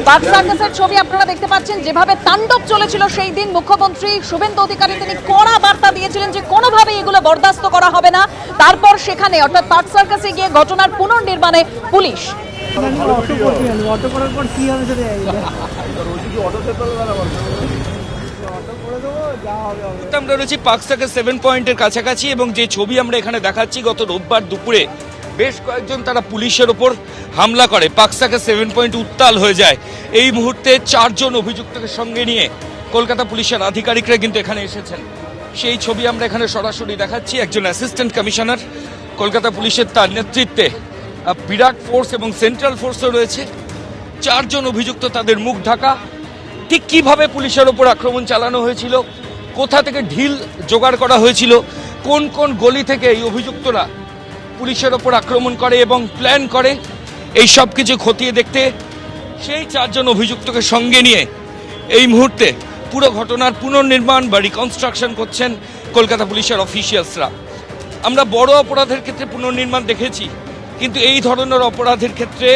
Bug সার্কাসের ছবি আপনারা দেখতে পাচ্ছেন, যেভাবে তাণ্ডব চলেছিল সেই দিন মুখ্যমন্ত্রী শুভেন্দু অধিকারী তিনি কড়া বার্তা দিয়েছিলেন যে কোনোভাবেই এগুলো বরদাস্ত করা হবে না। তারপর সেখানে অর্থাৎ বাগ সার্কাসে গিয়ে ঘটনার পুনর্নির্মাণে পুলিশ। আমরা রয়েছি বাগ সার্কাস 7 পয়েন্টের কাছাকাছি এবং যে ছবি আমরা এখানে দেখাচ্ছি, গত রোববার দুপুরে বেশ কয়েকজন তারা পুলিশের ওপর হামলা করে। বাগ সার্কাস 7 পয়েন্ট উত্তাল হয়ে যায়। এই মুহূর্তে 4 জন অভিযুক্তকে সঙ্গে নিয়ে কলকাতা পুলিশের আধিকারিকরা কিন্তু এখানে এসেছেন। সেই ছবি আমরা এখানে সরাসরি দেখাচ্ছি। একজন অ্যাসিস্ট্যান্ট কমিশনার কলকাতা পুলিশের, তার নেতৃত্বে বিরাট ফোর্স এবং সেন্ট্রাল ফোর্সও রয়েছে। 4 জন অভিযুক্ত, তাদের মুখ ঢাকা। ঠিক কিভাবে পুলিশের ওপর আক্রমণ চালানো হয়েছিল, কোথা থেকে ঢিল জোগাড় করা হয়েছিল, কোন কোন গলি থেকে এই অভিযুক্তরা পুলিশের ওপর আক্রমণ করে এবং প্ল্যান করে, এই সব কিছু খতিয়ে দেখতে সেই 4 জন অভিযুক্তকে সঙ্গে নিয়ে এই মুহূর্তে পুরো ঘটনার পুনর্নির্মাণ বা রিকনস্ট্রাকশন করছেন কলকাতা পুলিশের অফিসিয়ালসরা। আমরা বড় অপরাধের ক্ষেত্রে পুনর্নির্মাণ দেখেছি, কিন্তু এই ধরনের অপরাধের ক্ষেত্রে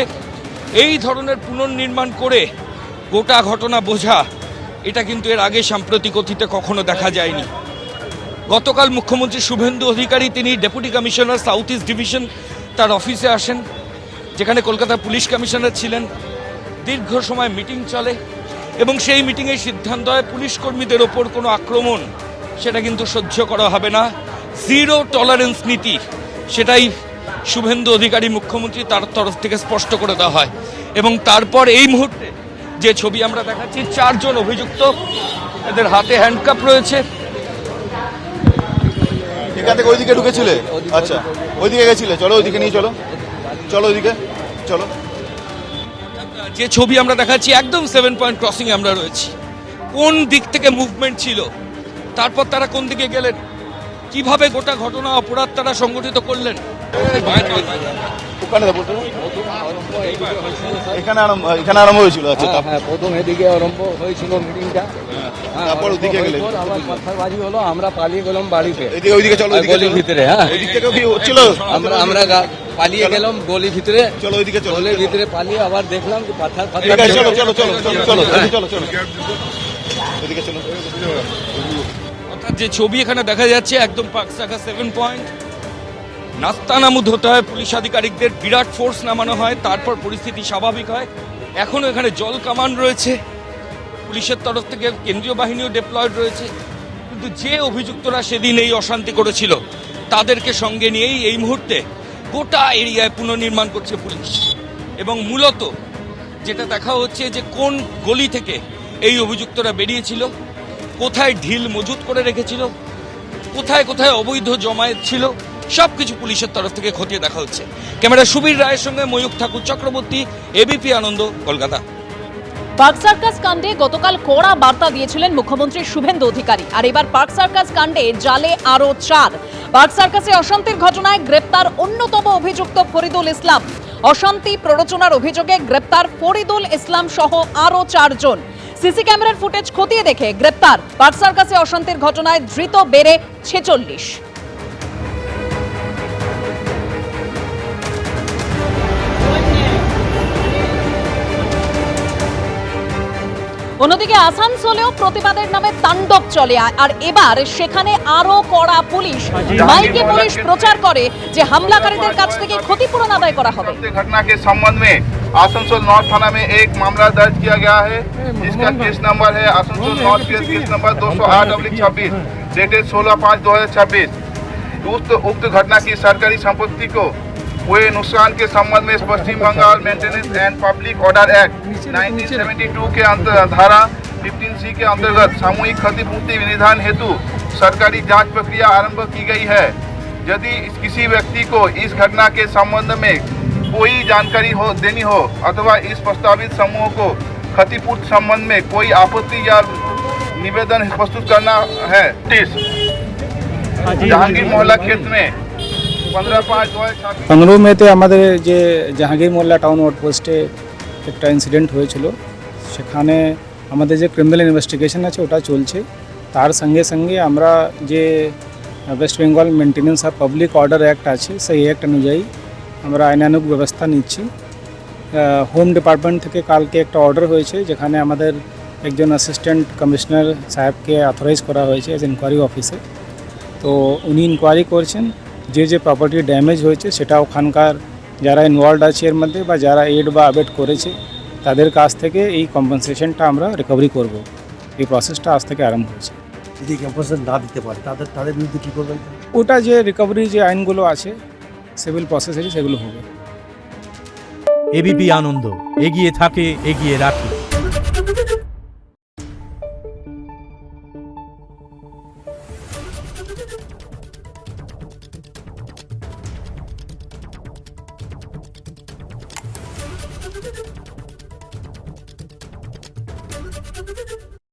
এই ধরনের পুনর্নির্মাণ করে গোটা ঘটনা বোঝা, এটা কিন্তু এর আগে সাম্প্রতিক অতীতে কখনো দেখা যায়নি। গতকাল মুখ্যমন্ত্রী শুভেন্দু অধিকারী তিনি deputy commissioner south east division তার অফিসে আসেন, যেখানে কলকাতা পুলিশ কমিশনার ছিলেন। দীর্ঘ সময় মিটিং চলে এবং সেই মিটিংয়ে সিদ্ধান্ত হয় পুলিশ কর্মীদের ওপর কোনো আক্রমণ সেটা কিন্তু সহ্য করা হবে না। জিরো টলারেন্স নীতি, সেটাই শুভেন্দু অধিকারী মুখ্যমন্ত্রী তার তরফ থেকে স্পষ্ট করে দেওয়া হয়। এবং তারপর এই মুহূর্তে যে ছবি আমরা দেখাচ্ছি, 4 জন অভিযুক্ত, এদের হাতে হ্যান্ডকাপ রয়েছে। এখান থেকে ওইদিকে ঢুকেছিলে? আচ্ছা, ওইদিকে গেছিলে, চলো ওইদিকে নিয়ে চলো, চলো ওইদিকে চলো। যে ছবি আমরা দেখাচ্ছি, একদম 7 পয়েন্ট ক্রসিং আমরা রয়েছি। কোন দিক থেকে মুভমেন্ট ছিল, তারপর তারা কোন দিকে গেলেন, কিভাবে গোটা ঘটনা অপরাধ তারা সংগঠিত করলেন। এখানে আরম্ভ হয়েছিল। আচ্ছা, হ্যাঁ, প্রথম এদিকে আরম্ভ হয়েছিল মিটিংটা, তারপর ওদিকে গেলে আবার পাথারবাজি হলো, আমরা পালিয়ে গেলাম বাড়িতে। ওইদিকে চলো, গলির ভিতরে। হ্যাঁ, ওইদিক থেকে কি হচ্ছিল? আমরা পালিয়ে গেলাম গলির ভিতরে। চলো ওইদিকে চলো, গলির ভিতরে পালিয়ে আবার দেখলাম যে পাথর চলো চলো চলো চলো চলো চলো চলো ওইদিকে চলো। অর্থাৎ যে ছবি এখানে দেখা যাচ্ছে, একদম বাগ সার্কাস 7 পয়েন্ট নাস্তানাবুদ হতে হয় পুলিশ আধিকারিকদের, বিরাট ফোর্স নামানো হয়, তারপর পরিস্থিতি স্বাভাবিক হয়। এখনও এখানে জল কামান রয়েছে, পুলিশের তরফ থেকে কেন্দ্রীয় বাহিনীও ডেপ্লয়েড রয়েছে। কিন্তু যে অভিযুক্তরা সেদিন এই অশান্তি করেছিল, তাদেরকে সঙ্গে নিয়েই এই মুহূর্তে গোটা এরিয়ায় পুনর্নির্মাণ করছে পুলিশ। এবং মূলত যেটা দেখা হচ্ছে যে কোন গলি থেকে এই অভিযুক্তরা বেরিয়েছিল, কোথায় ঢিল মজুত করে রেখেছিল, কোথায় কোথায় অবৈধ জমায়েত ছিল, সব কিছু পুলিশের তরফ থেকে খতিয়ে দেখা হচ্ছে। ক্যামেরা সুবীর রায়ের সঙ্গে ময়ূখ ঠাকুর চক্রবর্তী, এবিপি আনন্দ, কলকাতা। বাগ সার্কাস কাণ্ডে গতকাল কড়া বার্তা দিয়েছিলেন মুখ্যমন্ত্রী শুভেন্দু অধিকারী, আর এবার বাগ সার্কাস কাণ্ডে জালে আরো 4। বাগ সার্কাসে অশান্তির ঘটনায় গ্রেপ্তার অন্যতম অভিযুক্ত ফরিদুল ইসলাম। অশান্তি প্ররোচনার অভিযোগে গ্রেপ্তার ফরিদুল ইসলাম সহ আরো 4 জন। সিসি ক্যামেরার ফুটেজ খতিয়ে দেখে গ্রেপ্তার। বাগ সার্কাসে অশান্তির ঘটনায় ধৃত বেড়ে 46। অন্যদিকে আসানসোলেও প্রতিবাদের নামে তাণ্ডব চলে, আর এবার সেখানে আরো কড়া পুলিশ। মাইকে পুলিশ প্রচার করে যে হামলাকারীদের কাছ থেকে ক্ষতিপূরণ আদায় করা হবে। घटना के संबंध में आसनसोल नॉर्थ थाना में एक मामला दर्ज किया गया है, जिसका केस नंबर है Asansol north case number 208/26 dated 16/5/2026। उक्त घटना की सरकारी संपत्ति को हुए नुकसान के संबंध में Paschim Bangal maintenance and public order act 1972 के धारा 15C के अंतर्गत सामूहिक क्षतिपूर्ति विनिधान हेतु सरकारी जांच प्रक्रिया आरंभ की गई है। यदि किसी व्यक्ति को इस घटना के संबंध में कोई जानकारी देनी हो अथवा इस प्रस्तावित समूह को क्षतिपूर्ति संबंध में कोई आपत्ति या निवेदन प्रस्तुत करना है। जहांगीर मोहल्ला क्षेत्र में 15 মেতে আমাদের যে জাহাঙ্গীর মোল্লা টাউন আউটপোস্টে একটা ইনসিডেন্ট হয়েছিল, সেখানে আমাদের যে ক্রিমিনাল ইনভেস্টিগেশন আছে ওটা চলছে। তার সঙ্গে সঙ্গে আমরা যে ওয়েস্ট বেঙ্গল মেনটেন্যান্স আর পাবলিক অর্ডার অ্যাক্ট আছে সেই অ্যাক্ট অনুযায়ী আমরা আইনানুগ ব্যবস্থা নিচ্ছি। হোম ডিপার্টমেন্ট থেকে কালকে একটা অর্ডার হয়েছে, যেখানে আমাদের একজন অ্যাসিস্ট্যান্ট কমিশনার সাহেবকে অথরাইজ করা হয়েছে এজ ইনকোয়ারি অফিসে। তো উনি ইনকোয়ারি করছেন, যে প্রপার্টি ড্যামেজ হয়েছে সেটা ওখানকার যারা ইনভলভ আছে এর মধ্যে বা যারা এড বা অ্যাবেট করেছে তাদের কাছ থেকে এই কম্পেনসেশনটা আমরা রিকভারি করব। এই প্রসেসটা আজ থেকে আরম্ভ হয়েছে। যদি কম্পেনসেশন না দিতে পারে তাদের বিরুদ্ধে কী করবেন? ওটা যে রিকভারি যে আইনগুলো আছে, সিভিল প্রসেস আছে, সেগুলো হবে। এবিপি আনন্দ, এগিয়ে থাকে, এগিয়ে রাখে।